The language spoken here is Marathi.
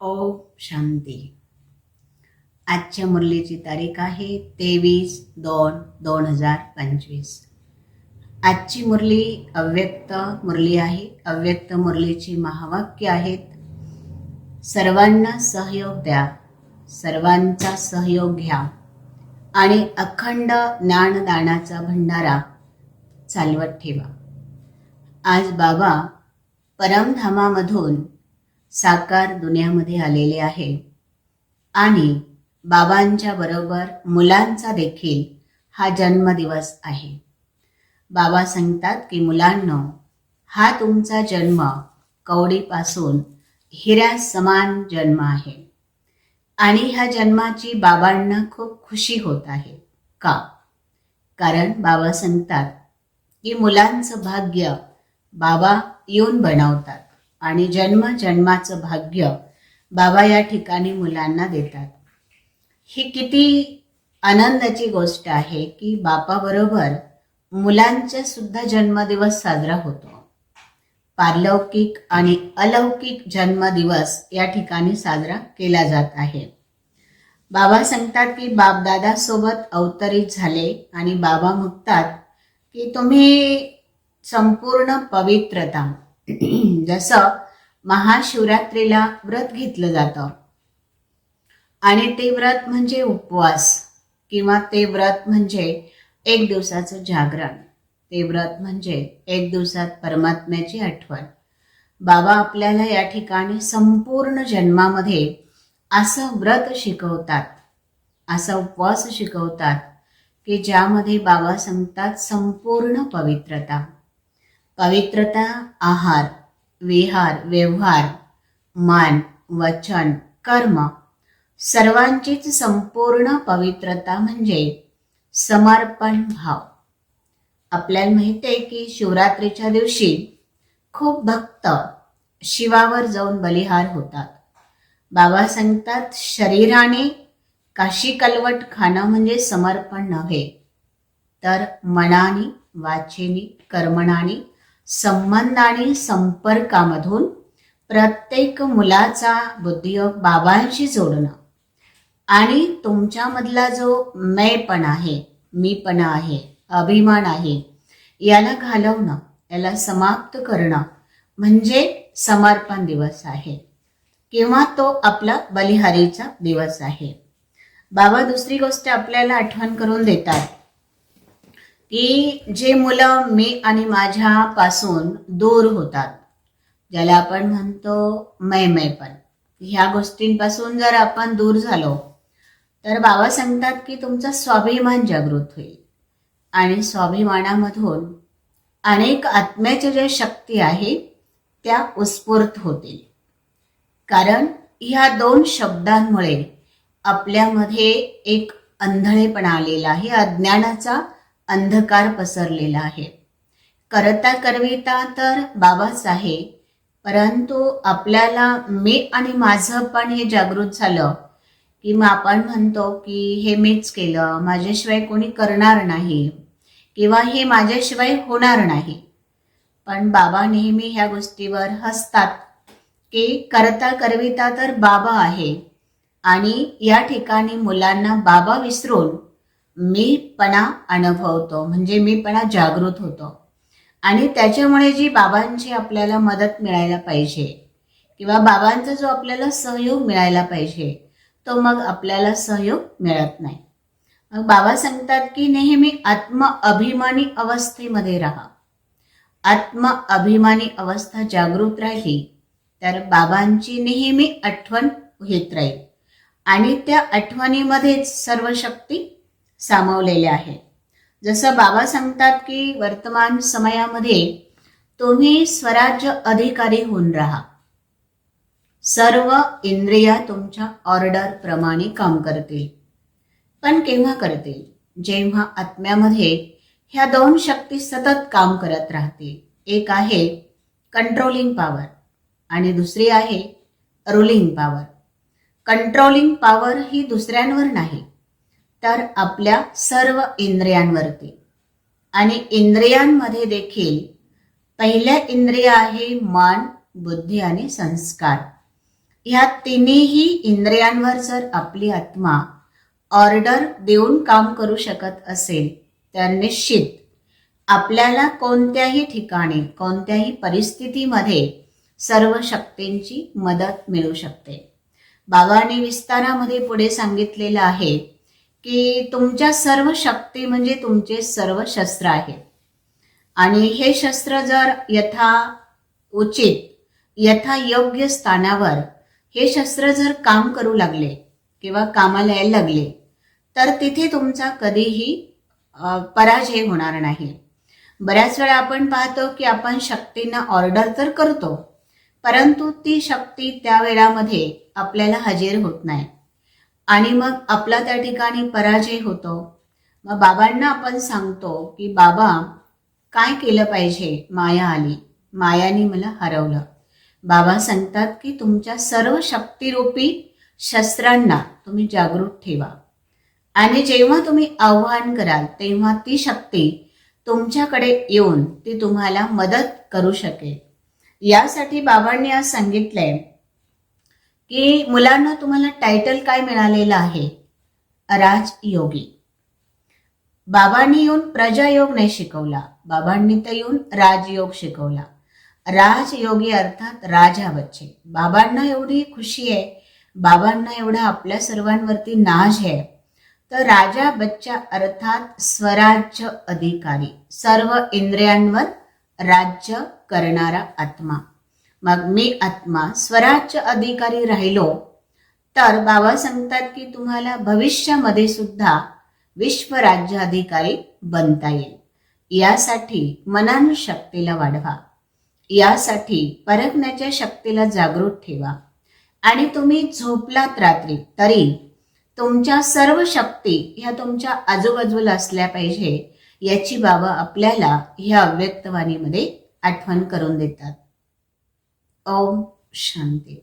ओम शांती. आजच्या मुरलीची तारीख आहे 23/2/2025. आजची मुरली अव्यक्त मुरली आहे. अव्यक्त मुरलीची महावाक्य आहेत: सर्वांना सहयोग द्या, सर्वांचा सहयोग घ्या आणि अखंड ज्ञानदानाचा भंडारा चालवत ठेवा. आज बाबा परमधामामधून साकार दुनियामध्ये आलेले आहे आणि बाबांच्या बरोबर मुलांचा देखील हा जन्मदिवस आहे. बाबा सांगतात की मुलांनो, हा तुमचा जन्म कवडीपासून हिऱ्या समान जन्म आहे आणि ह्या जन्माची बाबांना खूप खुशी होत आहे. का? कारण बाबा सांगतात की मुलांचं भाग्य बाबा येऊन बनवतात आणि जन्माचं भाग्य बाबा या ठिकाणी मुलांना देतात. ही किती आनंदाची गोष्ट आहे की बापाबरोबर मुलांचा सुद्धा जन्मदिवस साजरा होतो. पारलौकिक आणि अलौकिक जन्मदिवस या ठिकाणी साजरा केला जात आहे. बाबा सांगतात की बापदादा सोबत अवतरित झाले आणि बाबा म्हणतात की तुम्ही संपूर्ण पवित्रता जसं महाशिवरात्रीला व्रत घेतलं जातं आणि ते व्रत म्हणजे उपवास किंवा ते व्रत म्हणजे एक दिवसाचं जागरण, ते व्रत म्हणजे एक दिवसात परमात्म्याची आठवण. बाबा आपल्याला या ठिकाणी संपूर्ण जन्मामध्ये असं व्रत शिकवतात, असा उपवास शिकवतात की ज्यामध्ये बाबा सांगतात संपूर्ण पवित्रता. आहार, विहार, व्यवहार, मान, वचन, कर्म सर्वांचीच संपूर्ण पवित्रता म्हणजे समर्पण भाव. आपल्याला माहिती आहे की शिवरात्रीच्या दिवशी खूप भक्त शिवावर जाऊन बलिहार होतात. बाबा सांगतात शरीराने काशी कलवट खाणं म्हणजे समर्पण नव्हे, तर मनाने, वाचेने, कर्मणाने, संबंधाने, संपर्कामधून प्रत्येक मुलाचा बुद्धियोग बाबांशी जोडणं आणि तुमच्यामधला जो मैपणा आहे, मीपणा आहे, अभिमान आहे, याला घालवणं, याला समाप्त करणं म्हणजे समर्पण दिवस आहे किंवा तो आपला बलिहारीचा दिवस आहे. बाबा दुसरी गोष्ट आपल्याला आठवण करून देतात की जे मुलं मी आणि माझ्यापासून दूर होतात, ज्याला आपण म्हणतो मैपण, ह्या गोष्टींपासून जर आपण दूर झालो तर बाबा सांगतात की तुमचा स्वाभिमान जागृत होईल आणि स्वाभिमानामधून अनेक आत्म्याच्या ज्या शक्ती आहे त्या उत्स्फूर्त होतील. कारण ह्या दोन शब्दांमुळे आपल्यामध्ये एक अंधळेपणा आलेला आहे, अज्ञानाचा अंधकार पसरलेला आहे. करता करविता तर बाबाच आहे, परंतु आपल्याला मी आणि माझं पण हे जागृत झालं की मग आपण म्हणतो की हे मीच केलं, माझ्याशिवाय कोणी करणार नाही किंवा हे माझ्याशिवाय होणार नाही. पण बाबा नेहमी ह्या गोष्टीवर हसतात की करता करविता तर बाबा आहे आणि या ठिकाणी मुलांना बाबा विसरून मीपणा अनुभवतो, म्हणजे मीपणा जागृत होतो आणि त्याच्यामुळे जी बाबांची आपल्याला मदत मिळायला पाहिजे किंवा बाबांचा जो आपल्याला सहयोग मिळायला पाहिजे तो मग आपल्याला सहयोग मिळत नाही. मग बाबा सांगतात की नेहमी आत्म अभिमानी अवस्थेमध्ये राहा. आत्म अभिमानी अवस्था जागृत राहिली तर बाबांची नेहमी आठवण येत राहील आणि त्या आठवणीमध्येच सर्व शक्ती सामावलेल्या आहे. जसं बाबा सांगतात की वर्तमान समयामध्ये तुम्ही स्वराज्य अधिकारी होऊन राहा. सर्व इंद्रिया तुमच्या ऑर्डर प्रमाणे काम करतील. पण केव्हा करतील? जेव्हा आत्म्यामध्ये ह्या दोन शक्ती सतत काम करत राहतील. एक आहे कंट्रोलिंग पॉवर आणि दुसरी आहे रुलिंग पॉवर. कंट्रोलिंग पॉवर ही दुसऱ्यांवर नाही तर आपल्या सर्व इंद्रियांवरती. आणि इंद्रियांमध्ये देखील पहिल्या इंद्रिय आहे मन, बुद्धी आणि संस्कार. ह्या तिन्ही इंद्रियांवर जर आपली आत्मा ऑर्डर देऊन काम करू शकत असेल तर निश्चित आपल्याला कोणत्याही ठिकाणी कोणत्याही परिस्थितीमध्ये सर्व शक्तींची मदत मिळू शकते. बाबांनी विस्तारामध्ये पुढे सांगितलेलं आहे की तुमच्या सर्व शक्ती म्हणजे तुमचे सर्व शस्त्र आहेत आणि हे शस्त्र जर यथा उचित यथा योग्य स्थानावर हे शस्त्र जर काम करू लागले किंवा कामाला यायला लागले तर तिथे तुमचा कधीही पराजय होणार नाही. बऱ्याच वेळा आपण पाहतो की आपण शक्तींना ऑर्डर तर करतो परंतु ती शक्ती त्या वेळामध्ये आपल्याला हजेर होत नाही आणि मग आपला त्या ठिकाणी पराजय होतो. मग बाबांना आपण सांगतो की बाबा काय केलं पाहिजे, माया आली, मायाने मला हरवलं. बाबा सांगतात की तुमच्या सर्व शक्तिरूपी शस्त्रांना तुम्ही जागृत ठेवा आणि जेव्हा तुम्ही आव्हान कराल तेव्हा ती शक्ती तुमच्याकडे येऊन ती तुम्हाला मदत करू शकेल. यासाठी बाबांनी आज सांगितलंय की मुलांना तुम्हाला टायटल काय मिळालेलं आहे, राजयोगी. बाबांनी येऊन प्रजायोग नाही शिकवला, बाबांनी तर येऊन राजयोग शिकवला. राजयोगी अर्थात राजा बच्चे. बाबांना एवढी खुशी आहे, बाबांना एवढा आपल्या सर्वांवरती नाज आहे, तर राजा बच्चा अर्थात स्वराज्य अधिकारी, सर्व इंद्रियांवर राज्य करणारा आत्मा. मग मी आत्मा स्वराज्य अधिकारी राहिलो तर बाबा सांगतात की तुम्हाला भविष्यामध्ये सुद्धा विश्व राज्य अधिकारी बनता येईल. यासाठी मनन शक्तीला वाढवा, यासाठी परखण्याच्या शक्तीला जागृत ठेवा आणि तुम्ही झोपलात रात्री तरी तुमच्या सर्व शक्ती ह्या तुमच्या आजूबाजूला असल्या पाहिजे याची बाबा आपल्याला ह्या अव्यक्तवाणीमध्ये आठवण करून देतात. ओम शांती.